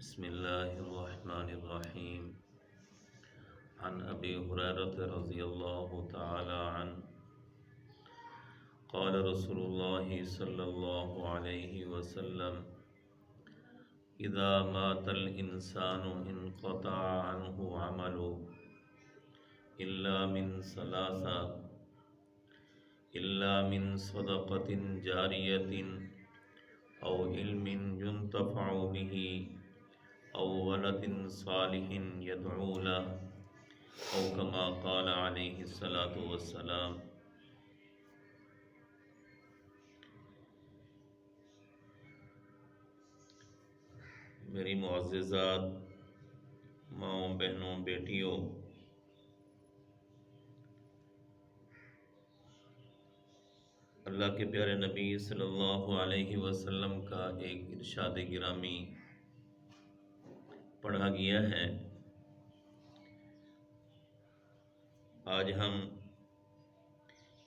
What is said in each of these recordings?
بسم الله الرحمن الرحيم عن أبي هريرة رضي الله تعالى عنه قال رسول الله صلى الله عليه وسلم إذا مات الإنسان انقطع عنه عمله إلا من صدقة جارية أو علم ينتفع به أو ولد صالح يدعو له أو كما قال عليه الصلاة والسلام۔ میری معززات ماؤں، بہنوں، بیٹیوں، اللہ کے پیارے نبی صلی اللہ علیہ وسلم کا ایک ارشاد گرامی پڑھا گیا ہے۔ آج ہم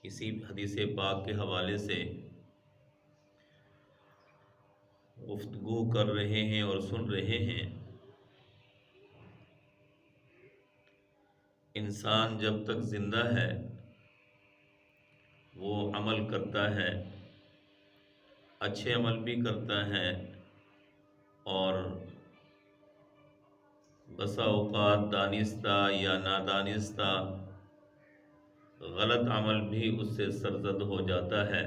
اسی حدیث پاک کے حوالے سے گفتگو کر رہے ہیں اور سن رہے ہیں۔ انسان جب تک زندہ ہے وہ عمل کرتا ہے، اچھے عمل بھی کرتا ہے اور بسا اوقات دانستہ یا نادانستہ غلط عمل بھی اس سے سرزد ہو جاتا ہے۔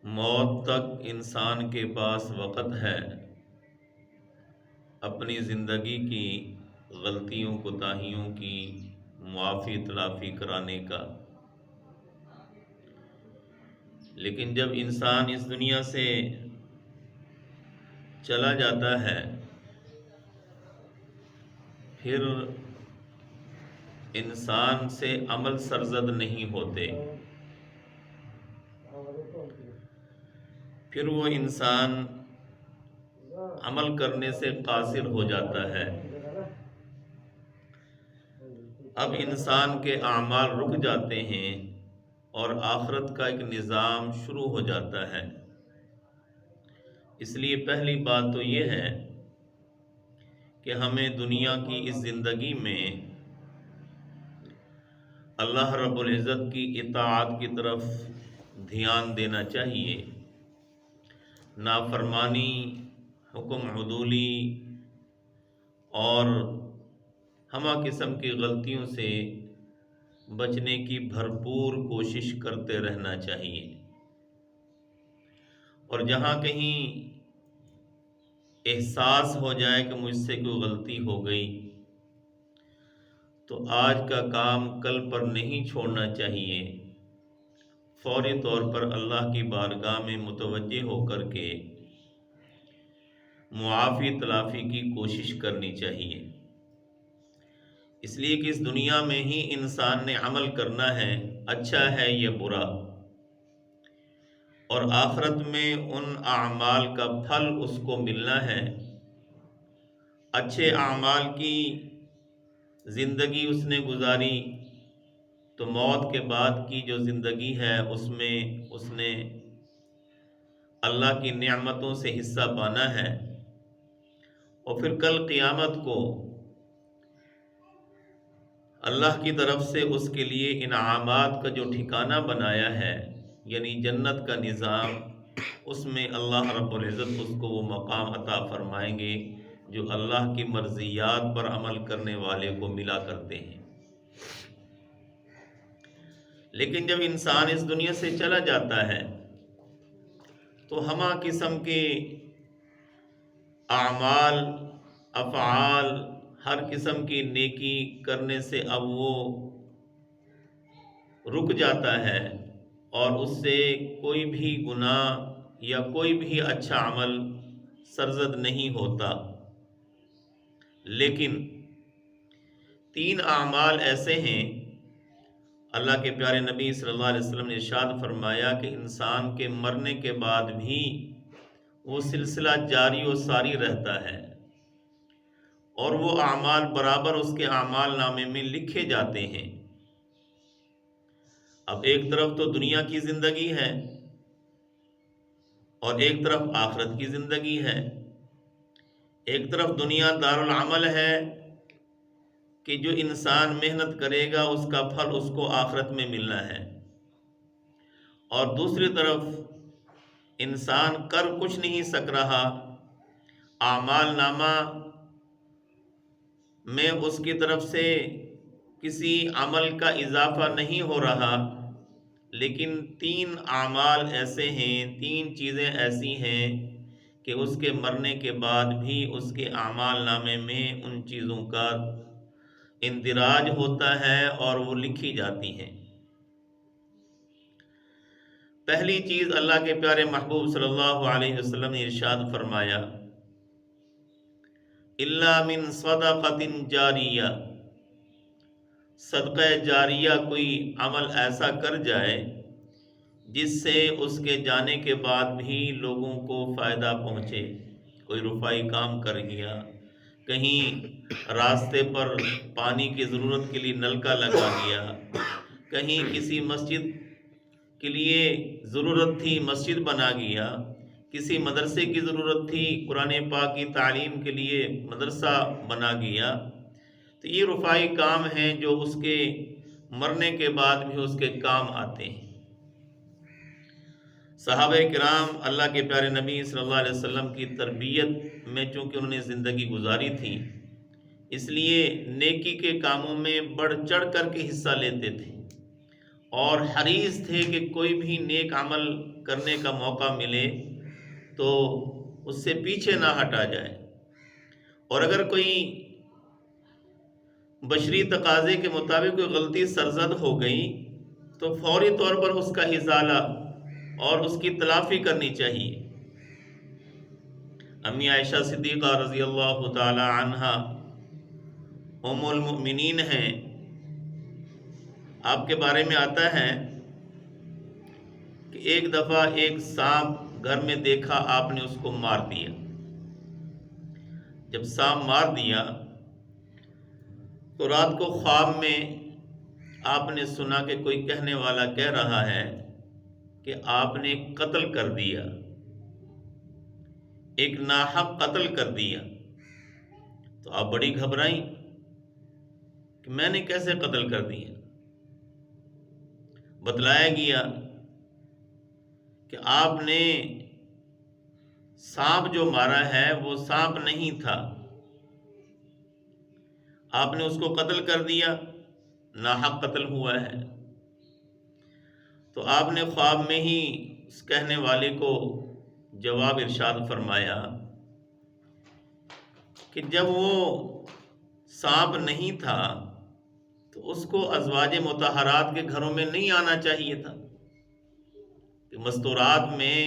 موت تک انسان کے پاس وقت ہے اپنی زندگی کی غلطیوں کوتاہیوں کی معافی تلافی کرانے کا، لیکن جب انسان اس دنیا سے چلا جاتا ہے پھر انسان سے عمل سرزد نہیں ہوتے، پھر وہ انسان عمل کرنے سے قاصر ہو جاتا ہے۔ اب انسان کے اعمال رک جاتے ہیں اور آخرت کا ایک نظام شروع ہو جاتا ہے۔ اس لیے پہلی بات تو یہ ہے کہ ہمیں دنیا کی اس زندگی میں اللہ رب العزت کی اطاعت کی طرف دھیان دینا چاہیے، نافرمانی، حکم عدولی اور ہمہ قسم کی غلطیوں سے بچنے کی بھرپور کوشش کرتے رہنا چاہیے، اور جہاں کہیں احساس ہو جائے کہ مجھ سے کوئی غلطی ہو گئی تو آج کا کام کل پر نہیں چھوڑنا چاہیے، فوری طور پر اللہ کی بارگاہ میں متوجہ ہو کر کے معافی تلافی کی کوشش کرنی چاہیے۔ اس لیے کہ اس دنیا میں ہی انسان نے عمل کرنا ہے، اچھا ہے یا برا، اور آخرت میں ان اعمال کا پھل اس کو ملنا ہے۔ اچھے اعمال کی زندگی اس نے گزاری تو موت کے بعد کی جو زندگی ہے اس میں اس نے اللہ کی نعمتوں سے حصہ پانا ہے، اور پھر کل قیامت کو اللہ کی طرف سے اس کے لیے انعامات کا جو ٹھکانہ بنایا ہے یعنی جنت کا نظام، اس میں اللہ رب العزت اس کو وہ مقام عطا فرمائیں گے جو اللہ کی مرضیات پر عمل کرنے والے کو ملا کرتے ہیں۔ لیکن جب انسان اس دنیا سے چلا جاتا ہے تو ہمہ قسم کے اعمال، افعال، ہر قسم کی نیکی کرنے سے اب وہ رک جاتا ہے اور اس سے کوئی بھی گناہ یا کوئی بھی اچھا عمل سرزد نہیں ہوتا۔ لیکن 3 اعمال ایسے ہیں، اللہ کے پیارے نبی صلی اللہ علیہ وسلم نے ارشاد فرمایا کہ انسان کے مرنے کے بعد بھی وہ سلسلہ جاری و ساری رہتا ہے اور وہ اعمال برابر اس کے اعمال نامے میں لکھے جاتے ہیں۔ اب ایک طرف تو دنیا کی زندگی ہے اور ایک طرف آخرت کی زندگی ہے، ایک طرف دنیا دارالعمل ہے کہ جو انسان محنت کرے گا اس کا پھل اس کو آخرت میں ملنا ہے، اور دوسری طرف انسان کر کچھ نہیں سک رہا، اعمال نامہ میں اس کی طرف سے کسی عمل کا اضافہ نہیں ہو رہا، لیکن تین اعمال ایسے ہیں، تین چیزیں ایسی ہیں کہ اس کے مرنے کے بعد بھی اس کے اعمال نامے میں ان چیزوں کا اندراج ہوتا ہے اور وہ لکھی جاتی ہیں۔ پہلی چیز اللہ کے پیارے محبوب صلی اللہ علیہ وسلم نے ارشاد فرمایا، الا من صدقۃ جاریہ، صدقہ جاریہ کوئی عمل ایسا کر جائے جس سے اس کے جانے کے بعد بھی لوگوں کو فائدہ پہنچے، کوئی رفائی کام کر گیا، کہیں راستے پر پانی کی ضرورت کے لیے نلکا لگا گیا، کہیں کسی مسجد کے لیے ضرورت تھی مسجد بنا گیا، کسی مدرسے کی ضرورت تھی قرآن پاک کی تعلیم کے لیے مدرسہ بنا گیا، تو یہ رفائی کام ہیں جو اس کے مرنے کے بعد بھی اس کے کام آتے ہیں۔ صحابہ کرام اللہ کے پیارے نبی صلی اللہ علیہ وسلم کی تربیت میں چونکہ انہوں نے زندگی گزاری تھی، اس لیے نیکی کے کاموں میں بڑھ چڑھ کر کے حصہ لیتے تھے اور حریص تھے کہ کوئی بھی نیک عمل کرنے کا موقع ملے تو اس سے پیچھے نہ ہٹا جائے، اور اگر کوئی بشری تقاضے کے مطابق کوئی غلطی سرزد ہو گئی تو فوری طور پر اس کا ازالہ اور اس کی تلافی کرنی چاہیے۔ امی عائشہ صدیقہ رضی اللہ تعالی عنہا ام المؤمنین ہیں، آپ کے بارے میں آتا ہے کہ ایک دفعہ ایک سانپ گھر میں دیکھا، آپ نے اس کو مار دیا۔ جب سانپ مار دیا تو رات کو خواب میں آپ نے سنا کہ کوئی کہنے والا کہہ رہا ہے کہ آپ نے قتل کر دیا، ایک ناحق قتل کر دیا۔ تو آپ بڑی گھبرائیں کہ میں نے کیسے قتل کر دیا؟ بتلایا گیا کہ آپ نے سانپ جو مارا ہے وہ سانپ نہیں تھا، آپ نے اس کو قتل کر دیا، ناحق قتل ہوا ہے۔ تو آپ نے خواب میں ہی اس کہنے والے کو جواب ارشاد فرمایا کہ جب وہ سانپ نہیں تھا تو اس کو ازواج مطہرات کے گھروں میں نہیں آنا چاہیے تھا، کہ مستورات میں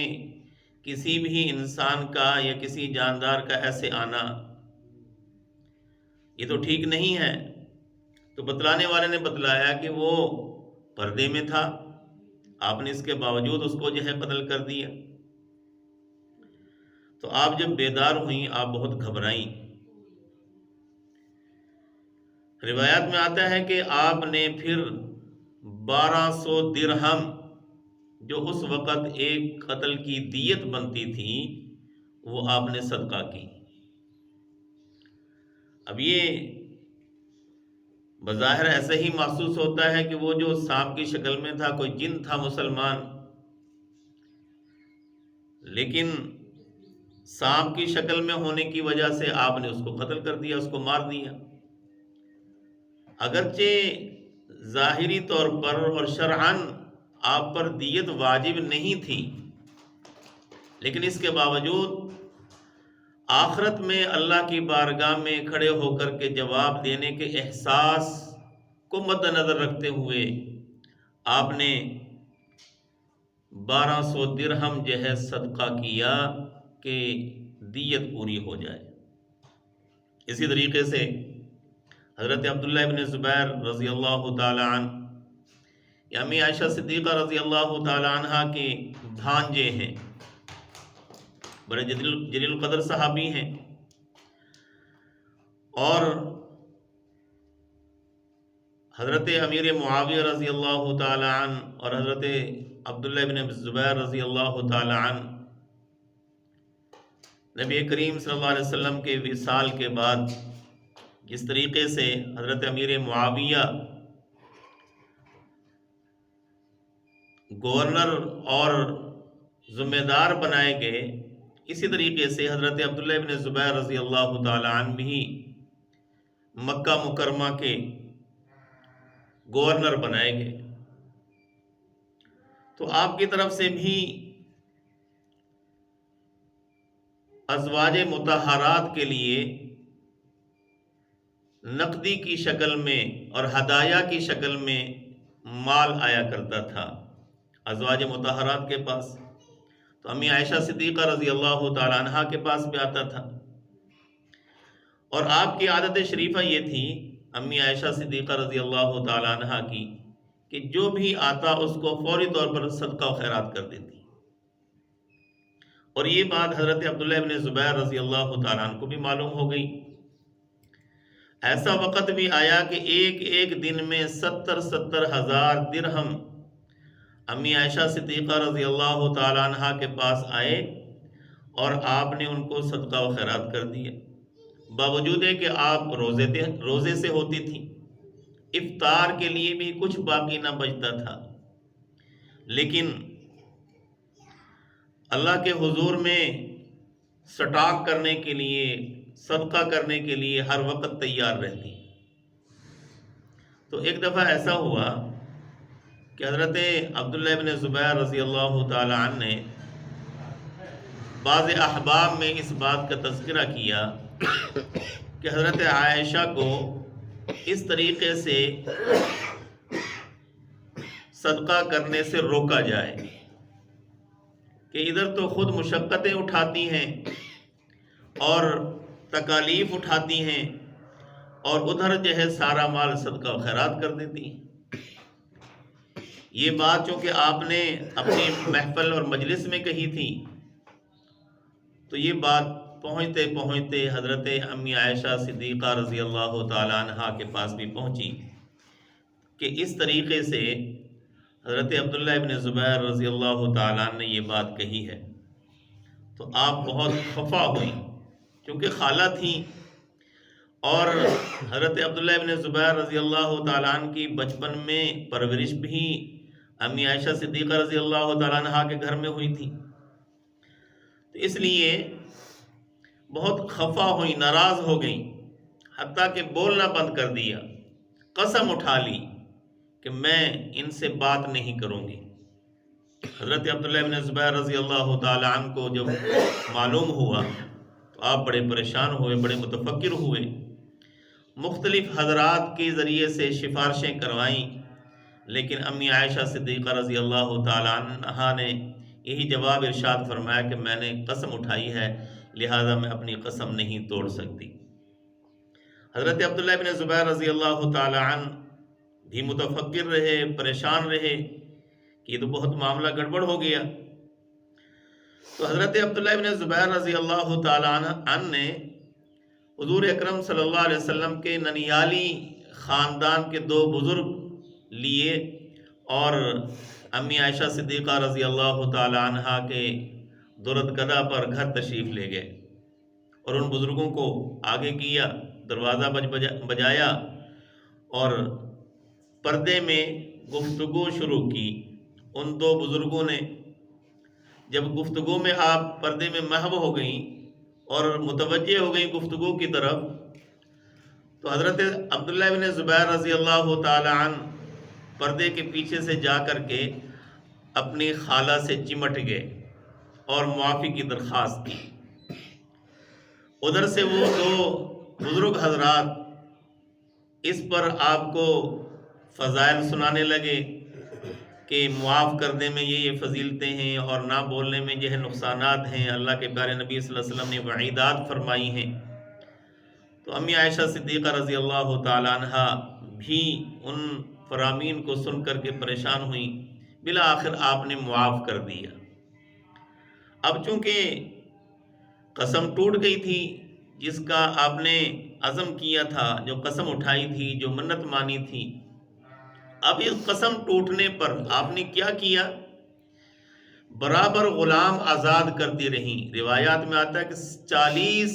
کسی بھی انسان کا یا کسی جاندار کا ایسے آنا یہ تو ٹھیک نہیں ہے۔ تو بتلانے والے نے بتلایا کہ وہ پردے میں تھا، آپ نے اس کے باوجود اس کو جو ہے قتل کر دیا۔ تو آپ جب بیدار ہوئیں آپ بہت گھبرائیں۔ روایات میں آتا ہے کہ آپ نے پھر 1200 درہم جو اس وقت ایک قتل کی دیت بنتی تھی وہ آپ نے صدقہ کی۔ اب یہ بظاہر ایسے ہی محسوس ہوتا ہے کہ وہ جو سانپ کی شکل میں تھا کوئی جن تھا مسلمان، لیکن سانپ کی شکل میں ہونے کی وجہ سے آپ نے اس کو قتل کر دیا، اس کو مار دیا۔ اگرچہ ظاہری طور پر اور شرعاً آپ پر دیت واجب نہیں تھی، لیکن اس کے باوجود آخرت میں اللہ کی بارگاہ میں کھڑے ہو کر کے جواب دینے کے احساس کو مد نظر رکھتے ہوئے آپ نے 1200 درہم جو ہے صدقہ کیا کہ دیت پوری ہو جائے۔ اسی طریقے سے حضرت عبداللہ ابن زبیر رضی اللہ تعالی عنہ یا امی عائشہ صدیقہ رضی اللہ تعالی عنہ کے بھانجے ہیں، بڑے جلیل القدر صحابی ہیں، اور حضرت امیر معاویہ رضی اللہ تعالی عنہ اور حضرت عبداللہ ابن زبیر رضی اللہ تعالی عنہ نبی کریم صلی اللہ علیہ وسلم کے وصال کے بعد جس طریقے سے حضرت امیر معاویہ گورنر اور ذمہ دار بنائے گئے، اسی طریقے سے حضرت عبداللہ بن زبیر رضی اللہ تعالی عنہ بھی مکہ مکرمہ کے گورنر بنائے گئے۔ تو آپ کی طرف سے بھی ازواج مطہرات کے لیے نقدی کی شکل میں اور ہدایہ کی شکل میں مال آیا کرتا تھا ازواج مطہرات کے پاس۔ تو امی عائشہ صدیقہ رضی اللہ تعالی عنہا کے پاس بھی آتا تھا، اور آپ کی عادت شریفہ یہ تھی امی عائشہ صدیقہ رضی اللہ تعالی عنہا کی کہ جو بھی آتا اس کو فوری طور پر صدقہ و خیرات کر دیتی، اور یہ بات حضرت عبداللہ بن زبیر رضی اللہ تعالیٰ عنہ کو بھی معلوم ہو گئی۔ ایسا وقت بھی آیا کہ ایک ایک دن میں 70,000 درہم امی عائشہ صدیقہ رضی اللہ تعالیٰ عنہ کے پاس آئے اور آپ نے ان کو صدقہ و خیرات کر دیا، باوجود ہے کہ آپ روزے سے ہوتی تھی، افطار کے لیے بھی کچھ باقی نہ بچتا تھا، لیکن اللہ کے حضور میں سٹاک کرنے کے لیے، صدقہ کرنے کے لیے ہر وقت تیار رہتی۔ تو ایک دفعہ ایسا ہوا کہ حضرت عبداللہ بن زبیر رضی اللہ تعالی عنہ نے بعض احباب میں اس بات کا تذکرہ کیا کہ حضرت عائشہ کو اس طریقے سے صدقہ کرنے سے روکا جائے کہ ادھر تو خود مشقتیں اٹھاتی ہیں اور تکالیف اٹھاتی ہیں، اور ادھر جو ہے سارا مال صدقہ و خیرات کر دیتی ہیں۔ یہ بات چونکہ آپ نے اپنی محفل اور مجلس میں کہی تھی، تو یہ بات پہنچتے پہنچتے حضرت امی عائشہ صدیقہ رضی اللہ تعالی عنہا کے پاس بھی پہنچی کہ اس طریقے سے حضرت عبداللہ ابن زبیر رضی اللہ تعالیٰ عنہ نے یہ بات کہی ہے۔ تو آپ بہت خفا ہوئی، کیونکہ خالہ تھیں، اور حضرت عبداللہ ابن زبیر رضی اللہ تعالیٰ عنہ کی بچپن میں پرورش بھی امی عائشہ صدیقہ رضی اللہ تعالیٰ عنہ کے گھر میں ہوئی تھی، تو اس لیے بہت خفا ہوئی، ناراض ہو گئی، حتیٰ کہ بولنا بند کر دیا، قسم اٹھا لی کہ میں ان سے بات نہیں کروں گی۔ حضرت عبداللہ بن زبیر رضی اللہ تعالی عنہ کو جب معلوم ہوا تو آپ بڑے پریشان ہوئے، بڑے متفکر ہوئے، مختلف حضرات کے ذریعے سے سفارشیں کروائیں، لیکن امی عائشہ صدیقہ رضی اللہ تعالی عنہا نے یہی جواب ارشاد فرمایا کہ میں نے قسم اٹھائی ہے، لہذا میں اپنی قسم نہیں توڑ سکتی۔ حضرت عبداللہ بن زبیر رضی اللہ تعالی عنہ بھی متفکر رہے، پریشان رہے کہ یہ تو بہت معاملہ گڑبڑ ہو گیا۔ تو حضرت عبداللہ بن زبیر رضی اللہ تعالی عنہ نے حضور اکرم صلی اللہ علیہ وسلم کے ننیالی خاندان کے 2 بزرگ لیے اور امی عائشہ صدیقہ رضی اللہ تعالی عنہ کے دولت گدہ پر گھر تشریف لے گئے، اور ان بزرگوں کو آگے کیا، دروازہ بجایا اور پردے میں گفتگو شروع کی۔ ان 2 بزرگوں نے جب گفتگو میں آپ پردے میں محو ہو گئیں اور متوجہ ہو گئیں گفتگو کی طرف، تو حضرت عبداللہ بن زبیر رضی اللہ تعالی عنہ پردے کے پیچھے سے جا کر کے اپنی خالہ سے چمٹ گئے اور معافی کی درخواست کی۔ ادھر سے وہ 2 بزرگ حضرات اس پر آپ کو فضائل سنانے لگے کہ معاف کرنے میں یہ فضیلتیں ہیں اور نہ بولنے میں یہ نقصانات ہیں، اللہ کے پیارے نبی صلی اللہ علیہ وسلم نے وعیدات فرمائی ہیں۔ تو امی عائشہ صدیقہ رضی اللہ تعالی عنہ بھی ان فرامین کو سن کر کے پریشان ہوئیں، بالآخر آپ نے معاف کر دیا۔ اب چونکہ قسم ٹوٹ گئی تھی، جس کا آپ نے عزم کیا تھا، جو قسم اٹھائی تھی، جو منت مانی تھی، اب اس قسم ٹوٹنے پر آپ نے کیا کیا؟ برابر غلام آزاد کرتی رہیں۔ روایات میں آتا ہے کہ 40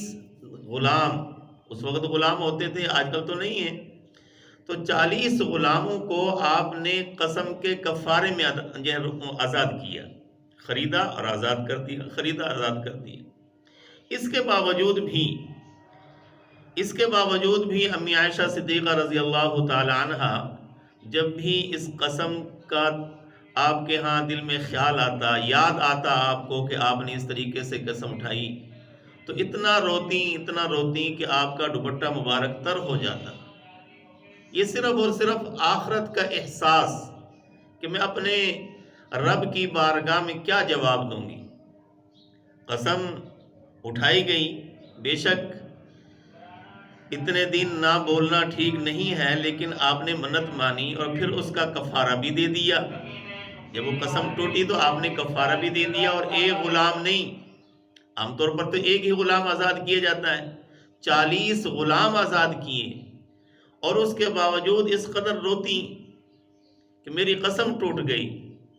غلام، اس وقت غلام ہوتے تھے، آج کل تو نہیں ہیں، تو 40 غلاموں کو آپ نے قسم کے کفارے میں آزاد کیا، خریدا اور آزاد کر دیا، خریدا آزاد کر دیا۔ اس کے باوجود بھی امی عائشہ صدیقہ رضی اللہ تعالی عنہ جب بھی اس قسم کا آپ کے ہاں دل میں خیال آتا، یاد آتا آپ کو کہ آپ نے اس طریقے سے قسم اٹھائی، تو اتنا روتی کہ آپ کا دوپٹہ مبارک تر ہو جاتا۔ یہ صرف اور صرف آخرت کا احساس کہ میں اپنے رب کی بارگاہ میں کیا جواب دوں گی۔ قسم اٹھائی گئی، بے شک اتنے دن نہ بولنا ٹھیک نہیں ہے، لیکن آپ نے منت مانی اور پھر اس کا کفارہ بھی دے دیا۔ جب وہ قسم ٹوٹی تو آپ نے کفارہ بھی دے دیا، اور ایک غلام نہیں، عام طور پر تو ایک ہی غلام آزاد کیا جاتا ہے، 40 غلام آزاد کیے، اور اس کے باوجود اس قدر روتی کہ میری قسم ٹوٹ گئی،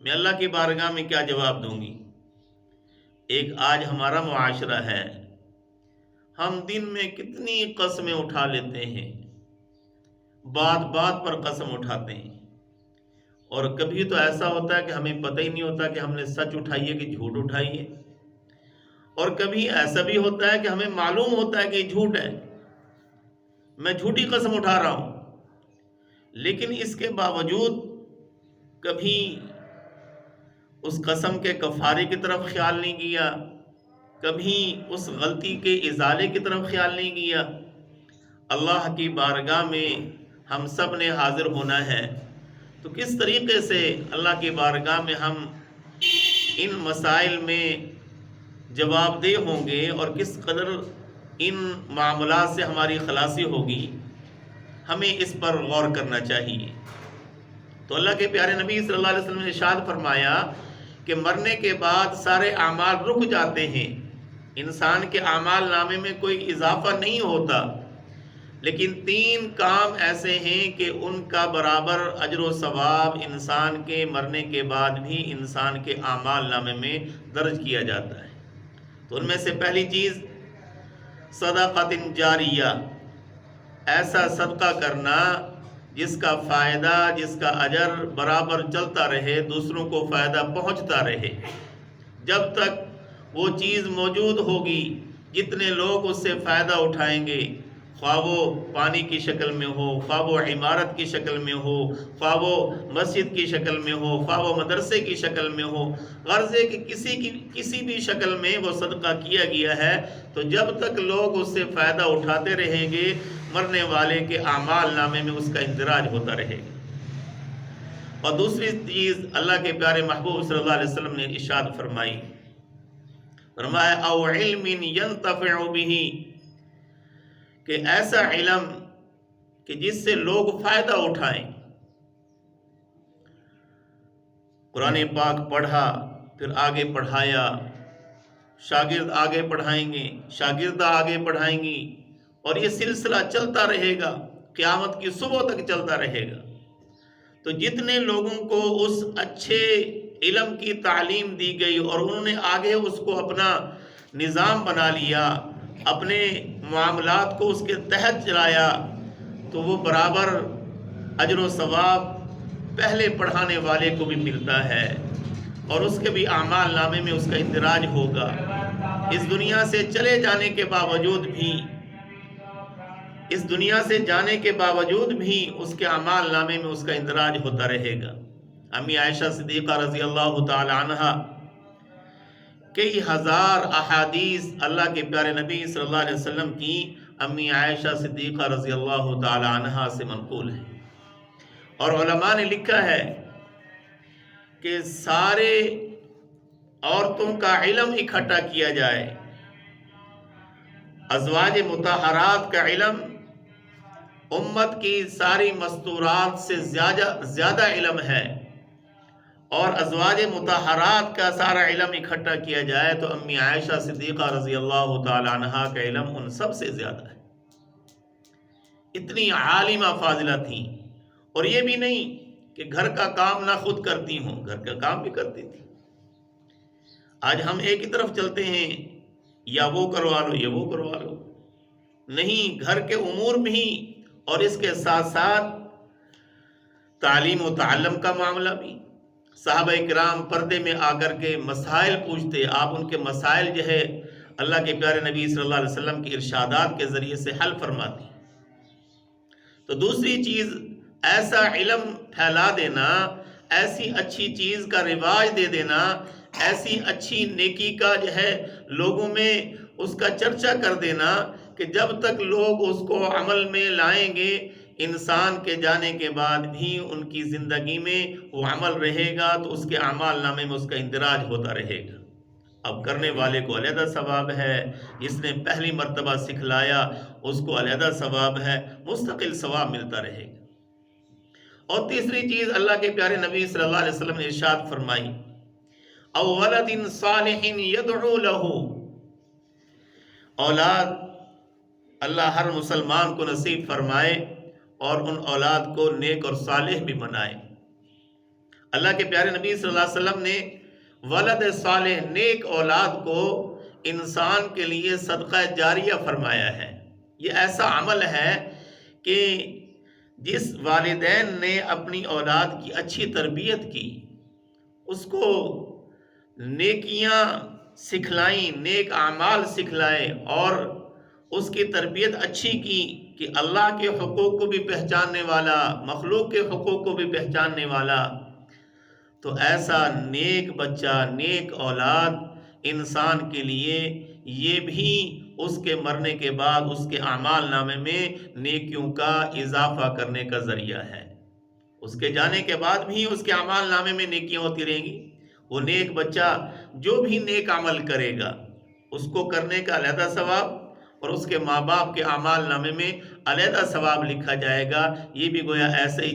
میں اللہ کی بارگاہ میں کیا جواب دوں گی۔ ایک آج ہمارا معاشرہ ہے، ہم دن میں کتنی قسمیں اٹھا لیتے ہیں، بات بات پر قسم اٹھاتے ہیں، اور کبھی تو ایسا ہوتا ہے کہ ہمیں پتہ ہی نہیں ہوتا کہ ہم نے سچ اٹھائی ہے کہ جھوٹ اٹھائی ہے، اور کبھی ایسا بھی ہوتا ہے کہ ہمیں معلوم ہوتا ہے کہ یہ جھوٹ ہے، میں جھوٹی قسم اٹھا رہا ہوں، لیکن اس کے باوجود کبھی اس قسم کے کفارے کی طرف خیال نہیں کیا، کبھی اس غلطی کے ازالے کی طرف خیال نہیں کیا۔ اللہ کی بارگاہ میں ہم سب نے حاضر ہونا ہے، تو کس طریقے سے اللہ کی بارگاہ میں ہم ان مسائل میں جواب دہ ہوں گے، اور کس قدر ان معاملات سے ہماری خلاصی ہوگی، ہمیں اس پر غور کرنا چاہیے۔ تو اللہ کے پیارے نبی صلی اللہ علیہ وسلم نے ارشاد فرمایا کہ مرنے کے بعد سارے اعمال رک جاتے ہیں، انسان کے اعمال نامے میں کوئی اضافہ نہیں ہوتا، لیکن 3 کام ایسے ہیں کہ ان کا برابر اجر و ثواب انسان کے مرنے کے بعد بھی انسان کے اعمال نامے میں درج کیا جاتا ہے۔ تو ان میں سے پہلی چیز صدقۃ جاریہ، ایسا صدقہ کرنا جس کا فائدہ، جس کا اجر برابر چلتا رہے، دوسروں کو فائدہ پہنچتا رہے، جب تک وہ چیز موجود ہوگی جتنے لوگ اس سے فائدہ اٹھائیں گے، خواہ وہ پانی کی شکل میں ہو، خواہ وہ عمارت کی شکل میں ہو، خواہ وہ مسجد کی شکل میں ہو، خواہ وہ مدرسے کی شکل میں ہو، غرض ہے کہ کسی بھی شکل میں وہ صدقہ کیا گیا ہے، تو جب تک لوگ اس سے فائدہ اٹھاتے رہیں گے، مرنے والے کے اعمال نامے میں اس کا اندراج ہوتا رہے گا۔ اور دوسری چیز اللہ کے پیارے محبوب صلی اللہ علیہ وسلم نے ارشاد فرمایا او علم ينتفع به، کہ ایسا علم کہ جس سے لوگ فائدہ اٹھائیں۔ قرآن پاک پڑھا، پھر آگے پڑھایا، شاگرد آگے پڑھائیں گے، شاگردہ آگے پڑھائیں گی، اور یہ سلسلہ چلتا رہے گا، قیامت کی صبح تک چلتا رہے گا۔ تو جتنے لوگوں کو اس اچھے علم کی تعلیم دی گئی اور انہوں نے آگے اس کو اپنا نظام بنا لیا، اپنے معاملات کو اس کے تحت چلایا، تو وہ برابر اجر و ثواب پہلے پڑھانے والے کو بھی ملتا ہے، اور اس کے بھی اعمال نامے میں اس کا اندراج ہوگا۔ اس دنیا سے چلے جانے کے باوجود بھی، اس دنیا سے جانے کے باوجود بھی اس کے اعمال نامے میں اس کا اندراج ہوتا رہے گا۔ امی عائشہ صدیقہ رضی اللہ تعالی عنہ کئی ہزار احادیث اللہ کے پیارے نبی صلی اللہ علیہ وسلم کی امی عائشہ صدیقہ رضی اللہ تعالی عنہ سے منقول ہے، اور علماء نے لکھا ہے کہ سارے عورتوں کا علم اکٹھا کیا جائے، ازواج مطہرات کا علم امت کی ساری مستورات سے زیادہ علم ہے، اور ازواج مطہرات کا سارا علم اکٹھا کیا جائے تو امی عائشہ صدیقہ رضی اللہ تعالی عنہ کا علم ان سب سے زیادہ ہے۔ اتنی عالمہ فاضلہ تھیں، اور یہ بھی نہیں کہ گھر کا کام نہ خود کرتی ہوں، گھر کا کام بھی کرتی تھی، آج ہم ایک ہی طرف چلتے ہیں، یا وہ کروا لو یا وہ کروا لو، نہیں، گھر کے امور بھی اور اس کے ساتھ ساتھ تعلیم و تعلم کا معاملہ بھی۔ صحابہ کرام پردے میں آ کر کے مسائل پوچھتے، آپ ان کے مسائل جو ہے اللہ کے پیارے نبی صلی اللہ علیہ وسلم کے ارشادات کے ذریعے سے حل فرماتے۔ تو دوسری چیز، ایسا علم پھیلا دینا، ایسی اچھی چیز کا رواج دے دینا، ایسی اچھی نیکی کا جو ہے لوگوں میں اس کا چرچا کر دینا کہ جب تک لوگ اس کو عمل میں لائیں گے، انسان کے جانے کے بعد بھی ان کی زندگی میں وہ عمل رہے گا، تو اس کے اعمال نامے میں اس کا اندراج ہوتا رہے گا۔ اب کرنے والے کو علیحدہ ثواب ہے، جس نے پہلی مرتبہ سکھلایا اس کو علیحدہ ثواب ہے، مستقل ثواب ملتا رہے گا۔ اور تیسری چیز، اللہ کے پیارے نبی صلی اللہ علیہ وسلم نے ارشاد فرمائی، او ولد صالح یدعو له، اولاد اللہ ہر مسلمان کو نصیب فرمائے اور ان اولاد کو نیک اور صالح بھی بنائے۔ اللہ کے پیارے نبی صلی اللہ علیہ وسلم نے ولد صالح، نیک اولاد کو انسان کے لیے صدقہ جاریہ فرمایا ہے۔ یہ ایسا عمل ہے کہ جس والدین نے اپنی اولاد کی اچھی تربیت کی، اس کو نیکیاں سکھلائیں، نیک اعمال سکھلائے اور اس کی تربیت اچھی کی کہ اللہ کے حقوق کو بھی پہچاننے والا، مخلوق کے حقوق کو بھی پہچاننے والا، تو ایسا نیک بچہ، نیک اولاد انسان کے لیے یہ بھی اس کے مرنے کے بعد اس کے اعمال نامے میں نیکیوں کا اضافہ کرنے کا ذریعہ ہے۔ اس کے جانے کے بعد بھی اس کے اعمال نامے میں نیکیاں ہوتی رہیں گی۔ وہ نیک بچہ جو بھی نیک عمل کرے گا اس کو کرنے کا علیحدہ ثواب، اور اس کے ماں باپ کے اعمال نامے میں علیحدہ ثواب لکھا جائے گا۔ یہ بھی گویا ایسے ہی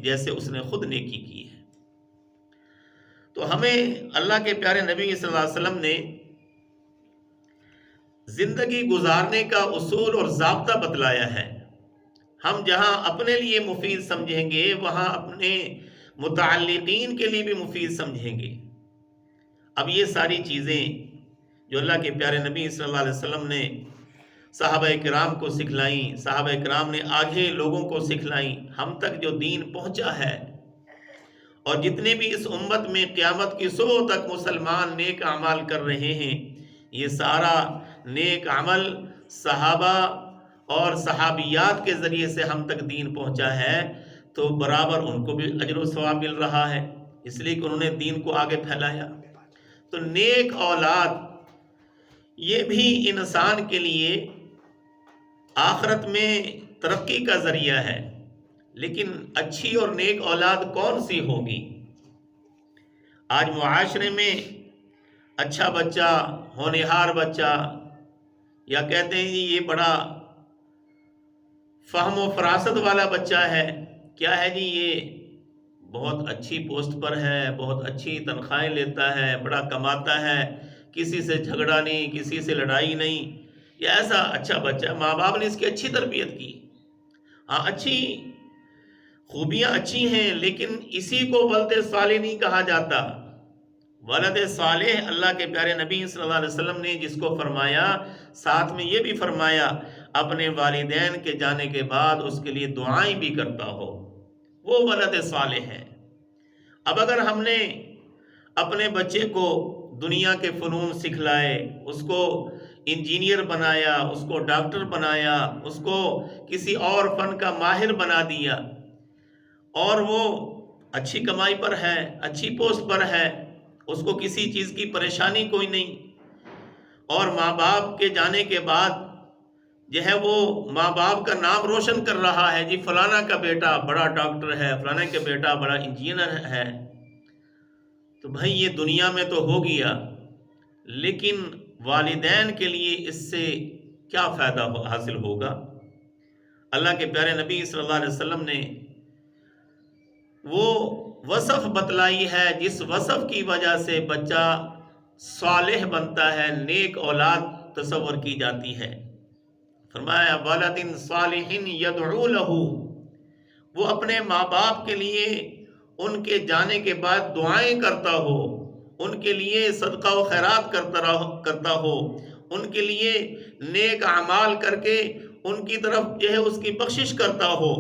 جیسے اس نے خود نیکی کی ہے۔ تو ہمیں اللہ کے پیارے نبی صلی اللہ علیہ وسلم نے زندگی گزارنے کا اصول اور ضابطہ بتلایا ہے۔ ہم جہاں اپنے لیے مفید سمجھیں گے، وہاں اپنے متعلقین کے لیے بھی مفید سمجھیں گے۔ اب یہ ساری چیزیں جو اللہ کے پیارے نبی صلی اللہ علیہ وسلم نے صحابہ کرام کو سکھلائیں، صحابہ کرام نے آگے لوگوں کو سکھلائیں، ہم تک جو دین پہنچا ہے، اور جتنے بھی اس امت میں قیامت کی صبح تک مسلمان نیک اعمال کر رہے ہیں، یہ سارا نیک عمل صحابہ اور صحابیات کے ذریعے سے ہم تک دین پہنچا ہے، تو برابر ان کو بھی اجر و ثواب مل رہا ہے، اس لیے کہ انہوں نے دین کو آگے پھیلایا۔ تو نیک اولاد یہ بھی انسان کے لیے آخرت میں ترقی کا ذریعہ ہے، لیکن اچھی اور نیک اولاد کون سی ہوگی؟ آج معاشرے میں اچھا بچہ، ہونہار بچہ، یا کہتے ہیں جی یہ بڑا فہم و فراست والا بچہ ہے، کیا ہے جی یہ بہت اچھی پوسٹ پر ہے، بہت اچھی تنخواہیں لیتا ہے، بڑا کماتا ہے، کسی سے جھگڑا نہیں، کسی سے لڑائی نہیں، یہ ایسا اچھا بچہ، ماں باپ نے اس کی اچھی تربیت کی۔ ہاں، اچھی خوبیاں اچھی ہیں، لیکن اسی کو ولد صالح نہیں کہا جاتا۔ ولد صالح اللہ کے پیارے نبی صلی اللہ علیہ وسلم نے جس کو فرمایا، ساتھ میں یہ بھی فرمایا اپنے والدین کے جانے کے بعد اس کے لیے دعائیں بھی کرتا ہو، وہ ولد صالح ہے۔ اب اگر ہم نے اپنے بچے کو دنیا کے فنون سکھلائے، اس کو انجینئر بنایا، اس کو ڈاکٹر بنایا، اس کو کسی اور فن کا ماہر بنا دیا، اور وہ اچھی کمائی پر ہے، اچھی پوسٹ پر ہے، اس کو کسی چیز کی پریشانی کوئی نہیں، اور ماں باپ کے جانے کے بعد جو ہے وہ ماں باپ کا نام روشن کر رہا ہے، جی فلانا کا بیٹا بڑا ڈاکٹر ہے، فلانا کا بیٹا بڑا انجینئر ہے، تو بھائی یہ دنیا میں تو ہو گیا، لیکن والدین کے لیے اس سے کیا فائدہ حاصل ہوگا؟ اللہ کے پیارے نبی صلی اللہ علیہ وسلم نے وہ وصف بتلائی ہے جس وصف کی وجہ سے بچہ صالح بنتا ہے، نیک اولاد تصور کی جاتی ہے۔ فرمایا ولد صالح یدعو له، وہ اپنے ماں باپ کے لیے ان کے جانے کے بعد دعائیں کرتا ہو، ان کے لیے صدقہ و خیرات کرتا ہو، ان کے لیے نیک اعمال کر کے ان کی طرف جو ہے اس کی بخشش کرتا ہو،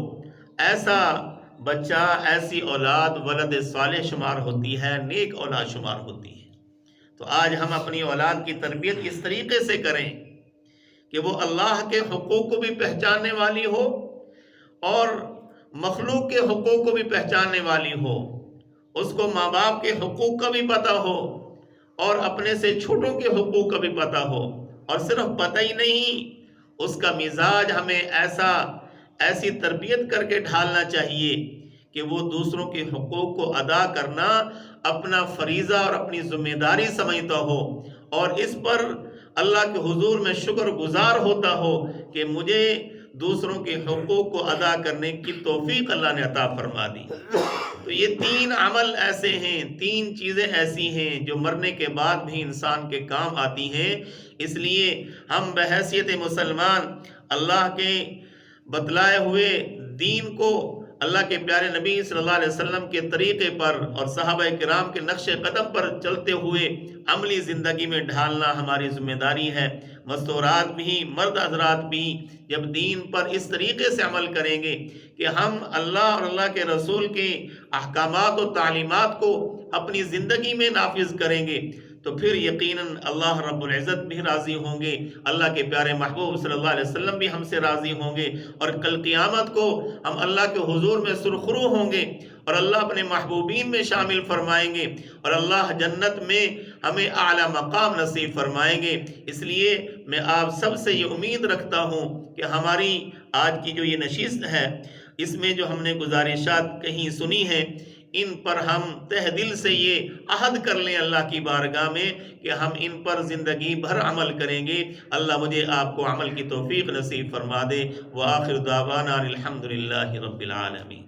ایسا بچہ، ایسی اولاد ولد صالح شمار ہوتی ہے، نیک اولاد شمار ہوتی ہے۔ تو آج ہم اپنی اولاد کی تربیت اس طریقے سے کریں کہ وہ اللہ کے حقوق کو بھی پہچاننے والی ہو اور مخلوق کے حقوق کو بھی پہچاننے والی ہو، اس کو ماں باپ کے حقوق کا بھی پتہ ہو اور اپنے سے چھوٹوں کے حقوق کا بھی پتہ ہو، اور صرف پتہ ہی نہیں، اس کا مزاج ہمیں ایسی تربیت کر کے ڈھالنا چاہیے کہ وہ دوسروں کے حقوق کو ادا کرنا اپنا فریضہ اور اپنی ذمہ داری سمجھتا ہو، اور اس پر اللہ کے حضور میں شکر گزار ہوتا ہو کہ مجھے دوسروں کے حقوق کو ادا کرنے کی توفیق اللہ نے عطا فرما دی۔ تو یہ 3 عمل ایسے ہیں، 3 چیزیں ایسی ہیں جو مرنے کے بعد بھی انسان کے کام آتی ہیں۔ اس لیے ہم بحیثیت مسلمان اللہ کے بتلائے ہوئے دین کو، اللہ کے پیارے نبی صلی اللہ علیہ وسلم کے طریقے پر اور صحابہ کرام کے نقش قدم پر چلتے ہوئے عملی زندگی میں ڈھالنا ہماری ذمہ داری ہے۔ مستورات بھی، مرد حضرات بھی جب دین پر اس طریقے سے عمل کریں گے کہ ہم اللہ اور اللہ کے رسول کے احکامات و تعلیمات کو اپنی زندگی میں نافذ کریں گے تو پھر یقیناً اللہ رب العزت بھی راضی ہوں گے، اللہ کے پیارے محبوب صلی اللہ علیہ وسلم بھی ہم سے راضی ہوں گے، اور کل قیامت کو ہم اللہ کے حضور میں سرخرو ہوں گے اور اللہ اپنے محبوبین میں شامل فرمائیں گے، اور اللہ جنت میں ہمیں اعلیٰ مقام نصیب فرمائیں گے۔ اس لیے میں آپ سب سے یہ امید رکھتا ہوں کہ ہماری آج کی جو یہ نشست ہے، اس میں جو ہم نے گزارشات کہیں سنی ہیں، ان پر ہم تہ دل سے یہ عہد کر لیں اللہ کی بارگاہ میں کہ ہم ان پر زندگی بھر عمل کریں گے۔ اللہ مجھے آپ کو عمل کی توفیق نصیب فرما دے۔ وآخر دعوانا الحمدللہ رب العالمین۔